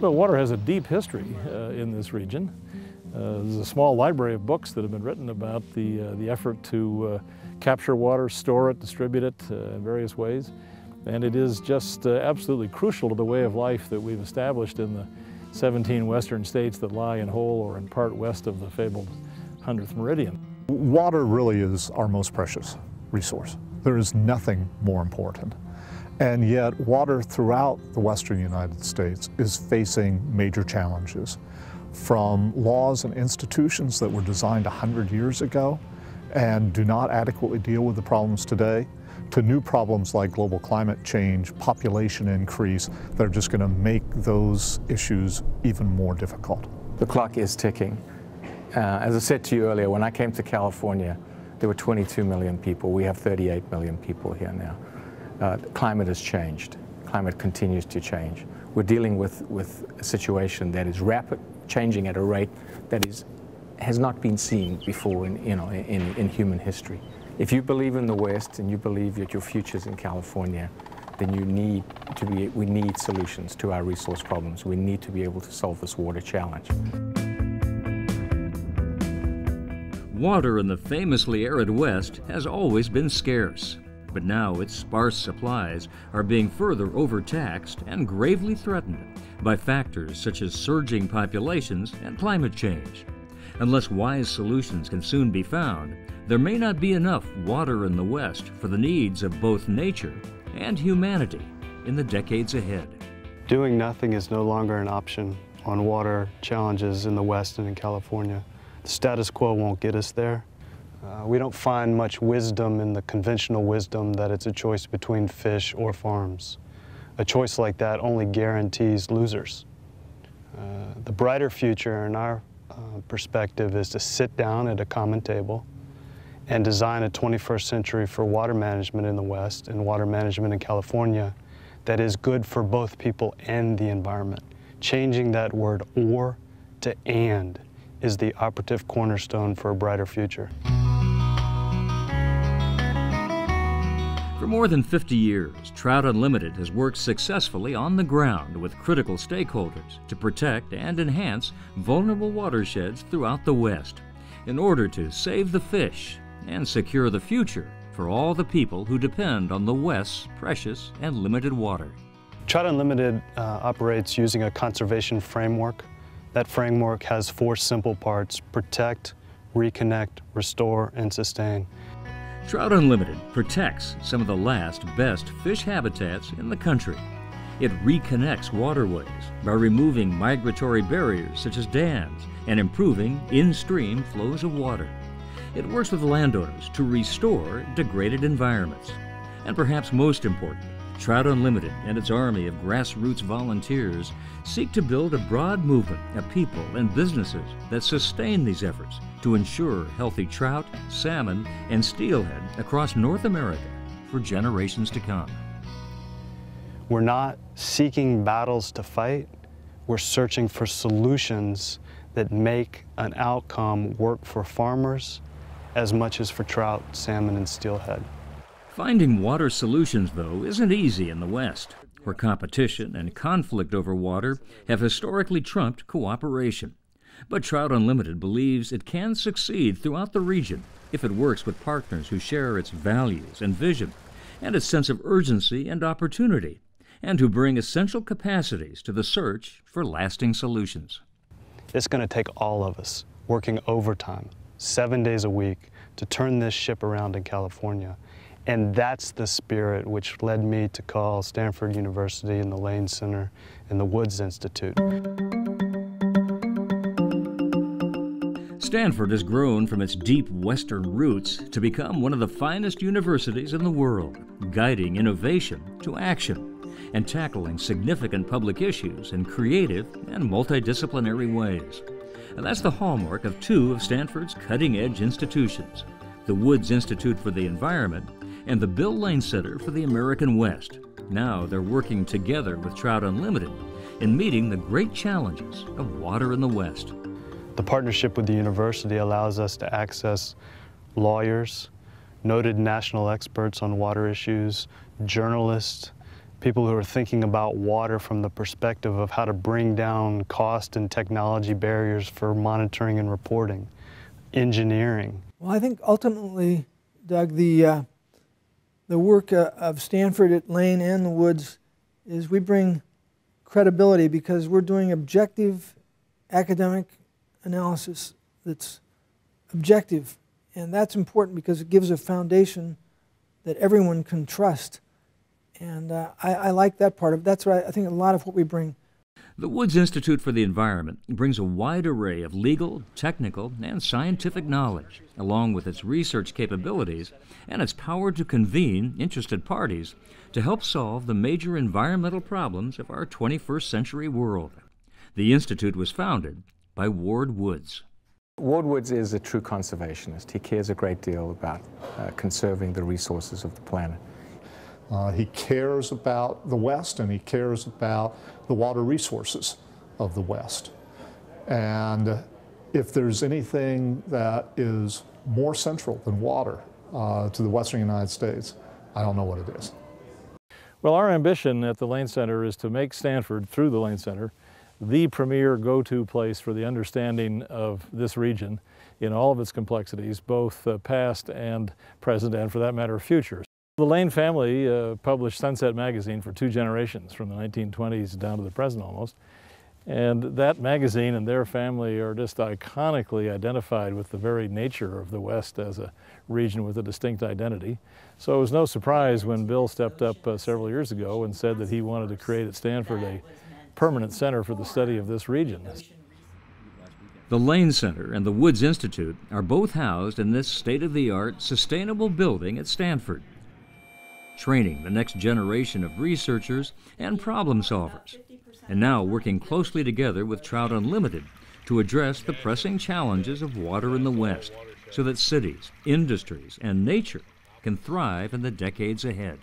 Well, water has a deep history in this region. There's a small library of books that have been written about the effort to capture water, store it, distribute it in various ways. And it is just absolutely crucial to the way of life that we've established in the 17 western states that lie in whole or in part west of the fabled 100th meridian. Water really is our most precious resource. There is nothing more important. And yet water throughout the western United States is facing major challenges, from laws and institutions that were designed 100 years ago and do not adequately deal with the problems today, to new problems like global climate change, population increase, that are just going to make those issues even more difficult. The clock is ticking. As I said to you earlier, when I came to California, there were 22 million people. We have 38 million people here now. The climate has changed. Climate continues to change. We're dealing with a situation that is changing at a rate that has not been seen before in human history. If you believe in the West and you believe that your future's in California, then we need solutions to our resource problems. We need to be able to solve this water challenge. Water in the famously arid West has always been scarce, but now its sparse supplies are being further overtaxed and gravely threatened by factors such as surging populations and climate change. Unless wise solutions can soon be found, there may not be enough water in the West for the needs of both nature and humanity in the decades ahead. Doing nothing is no longer an option on water challenges in the West and in California. The status quo won't get us there. We don't find much wisdom in the conventional wisdom that it's a choice between fish or farms. A choice like that only guarantees losers. The brighter future in our perspective is to sit down at a common table and design a 21st century for water management in the West and water management in California that is good for both people and the environment. Changing that word "or" to "and" is the operative cornerstone for a brighter future. For more than 50 years, Trout Unlimited has worked successfully on the ground with critical stakeholders to protect and enhance vulnerable watersheds throughout the West in order to save the fish and secure the future for all the people who depend on the West's precious and limited water. Trout Unlimited operates using a conservation framework. That framework has 4 simple parts: protect, reconnect, restore, and sustain. Trout Unlimited protects some of the last best fish habitats in the country. It reconnects waterways by removing migratory barriers such as dams and improving in-stream flows of water. It works with landowners to restore degraded environments. And perhaps most important, Trout Unlimited and its army of grassroots volunteers seek to build a broad movement of people and businesses that sustain these efforts to ensure healthy trout, salmon, and steelhead across North America for generations to come. We're not seeking battles to fight. We're searching for solutions that make an outcome work for farmers as much as for trout, salmon, and steelhead. Finding water solutions, though, isn't easy in the West, where competition and conflict over water have historically trumped cooperation. But Trout Unlimited believes it can succeed throughout the region if it works with partners who share its values and vision, and its sense of urgency and opportunity, and who bring essential capacities to the search for lasting solutions. It's going to take all of us working overtime, 7 days a week, to turn this ship around in California. And that's the spirit which led me to call Stanford University and the Lane Center and the Woods Institute. Stanford has grown from its deep Western roots to become one of the finest universities in the world, guiding innovation to action and tackling significant public issues in creative and multidisciplinary ways. And that's the hallmark of 2 of Stanford's cutting-edge institutions, the Woods Institute for the Environment and the Bill Lane Center for the American West. Now they're working together with Trout Unlimited in meeting the great challenges of water in the West. The partnership with the university allows us to access lawyers, noted national experts on water issues, journalists, people who are thinking about water from the perspective of how to bring down cost and technology barriers for monitoring and reporting, engineering. Well, I think ultimately, Doug, the work of Stanford at Lane and the Woods is we bring credibility because we're doing objective academic analysis that's objective. And that's important because it gives a foundation that everyone can trust. And I like that part of it. That's what I think a lot of what we bring. The Woods Institute for the Environment brings a wide array of legal, technical, and scientific knowledge, along with its research capabilities and its power to convene interested parties to help solve the major environmental problems of our 21st century world. The Institute was founded by Ward Woods. Ward Woods is a true conservationist. He cares a great deal about conserving the resources of the planet. He cares about the West, and he cares about the water resources of the West. And if there's anything that is more central than water to the Western United States, I don't know what it is. Well, our ambition at the Lane Center is to make Stanford, through the Lane Center, the premier go-to place for the understanding of this region in all of its complexities, both past and present, and for that matter, future. The Lane family published Sunset Magazine for 2 generations, from the 1920s down to the present almost. And that magazine and their family are just iconically identified with the very nature of the West as a region with a distinct identity. So it was no surprise when Bill stepped up several years ago and said that he wanted to create at Stanford a permanent center for the study of this region. The Lane Center and the Woods Institute are both housed in this state-of-the-art sustainable building at Stanford, training the next generation of researchers and problem solvers, and now working closely together with Trout Unlimited to address the pressing challenges of water in the West so that cities, industries, and nature can thrive in the decades ahead.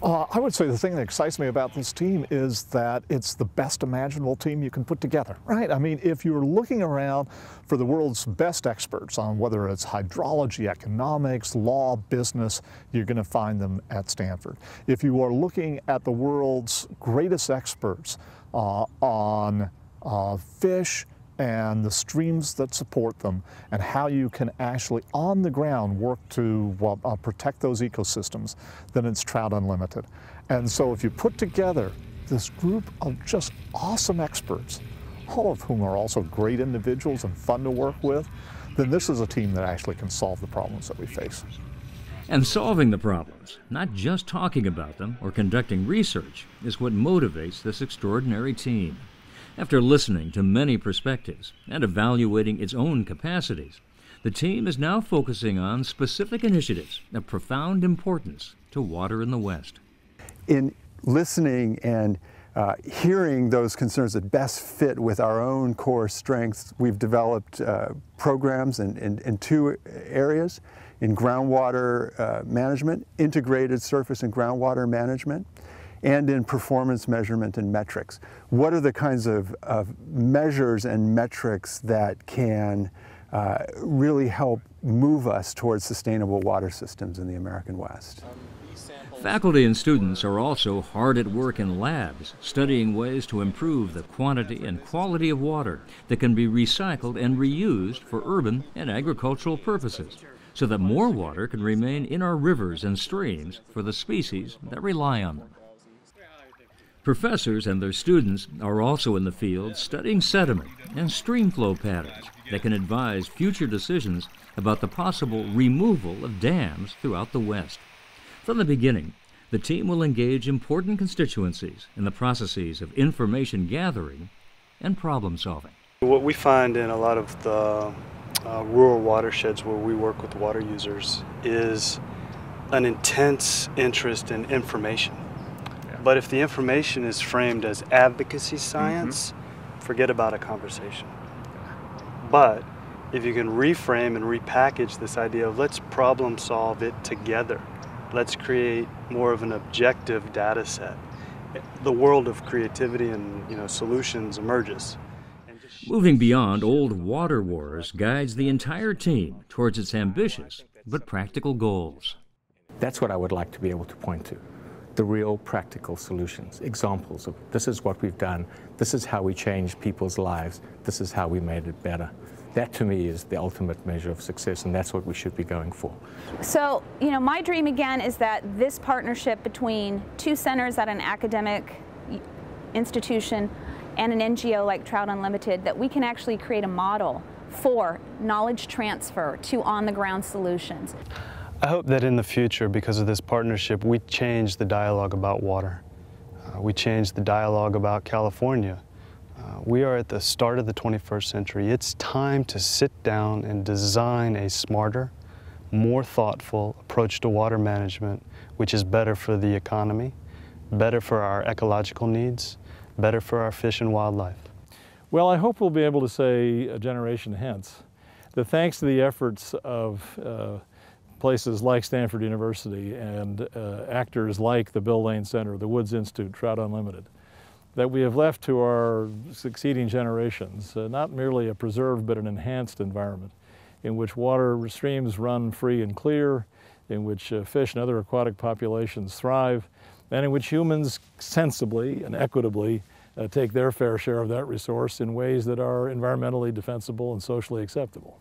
I would say the thing that excites me about this team is that it's the best imaginable team you can put together, right? I mean, if you're looking around for the world's best experts on whether it's hydrology, economics, law, business, you're going to find them at Stanford. If you are looking at the world's greatest experts on fish and the streams that support them, and how you can actually on the ground work to protect those ecosystems, then it's Trout Unlimited. And so if you put together this group of just awesome experts, all of whom are also great individuals and fun to work with, then this is a team that actually can solve the problems that we face. And solving the problems, not just talking about them or conducting research, is what motivates this extraordinary team. After listening to many perspectives and evaluating its own capacities, the team is now focusing on specific initiatives of profound importance to water in the West. In listening and hearing those concerns that best fit with our own core strengths, we've developed programs in 2 areas, in groundwater management, integrated surface and groundwater management, and in performance measurement and metrics. What are the kinds of measures and metrics that can really help move us towards sustainable water systems in the American West? Faculty and students are also hard at work in labs, studying ways to improve the quantity and quality of water that can be recycled and reused for urban and agricultural purposes, so that more water can remain in our rivers and streams for the species that rely on them. Professors and their students are also in the field studying sediment and streamflow patterns that can advise future decisions about the possible removal of dams throughout the West. From the beginning, the team will engage important constituencies in the processes of information gathering and problem solving. What we find in a lot of the rural watersheds where we work with water users is an intense interest in information. But if the information is framed as advocacy science, forget about a conversation. But if you can reframe and repackage this idea of let's problem solve it together, let's create more of an objective data set, the world of creativity and solutions emerges. Moving beyond old water wars guides the entire team towards its ambitious but practical goals. That's what I would like to be able to point to. the real practical solutions, examples of this is what we've done, this is how we changed people's lives, this is how we made it better. That to me is the ultimate measure of success, and that's what we should be going for. So, you know, my dream again is that this partnership between two centers at an academic institution and an NGO like Trout Unlimited, that we can actually create a model for knowledge transfer to on-the-ground solutions. I hope that in the future, because of this partnership, we change the dialogue about water. We change the dialogue about California. We are at the start of the 21st century. It's time to sit down and design a smarter, more thoughtful approach to water management, which is better for the economy, better for our ecological needs, better for our fish and wildlife. Well, I hope we'll be able to say a generation hence that thanks to the efforts of places like Stanford University and actors like the Bill Lane Center, the Woods Institute, Trout Unlimited, that we have left to our succeeding generations not merely a preserved but an enhanced environment in which water streams run free and clear, in which fish and other aquatic populations thrive, and in which humans sensibly and equitably take their fair share of that resource in ways that are environmentally defensible and socially acceptable.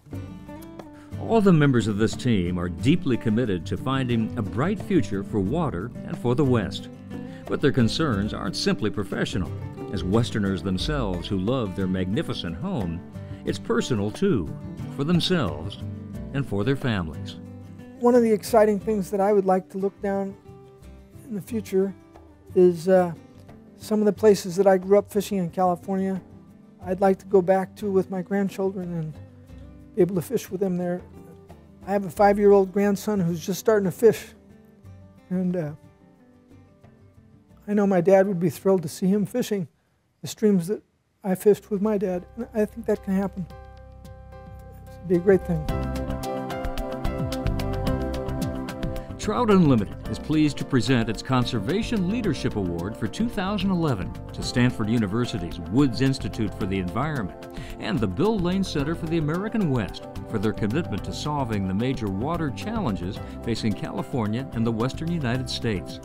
All the members of this team are deeply committed to finding a bright future for water and for the West. But their concerns aren't simply professional. As Westerners themselves who love their magnificent home, it's personal too, for themselves and for their families. One of the exciting things that I would like to look down in the future is some of the places that I grew up fishing in California. I'd like to go back to with my grandchildren and be able to fish with them there. I have a 5-year-old grandson who's just starting to fish, and I know my dad would be thrilled to see him fishing the streams that I fished with my dad, and I think that can happen. It'd be a great thing. Trout Unlimited is pleased to present its Conservation Leadership Award for 2011 to Stanford University's Woods Institute for the Environment and the Bill Lane Center for the American West for their commitment to solving the major water challenges facing California and the western United States.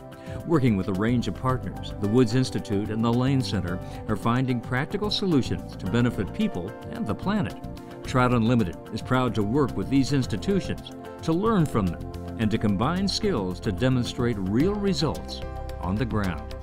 Working with a range of partners, the Woods Institute and the Lane Center are finding practical solutions to benefit people and the planet. Trout Unlimited is proud to work with these institutions, to learn from them, and to combine skills to demonstrate real results on the ground.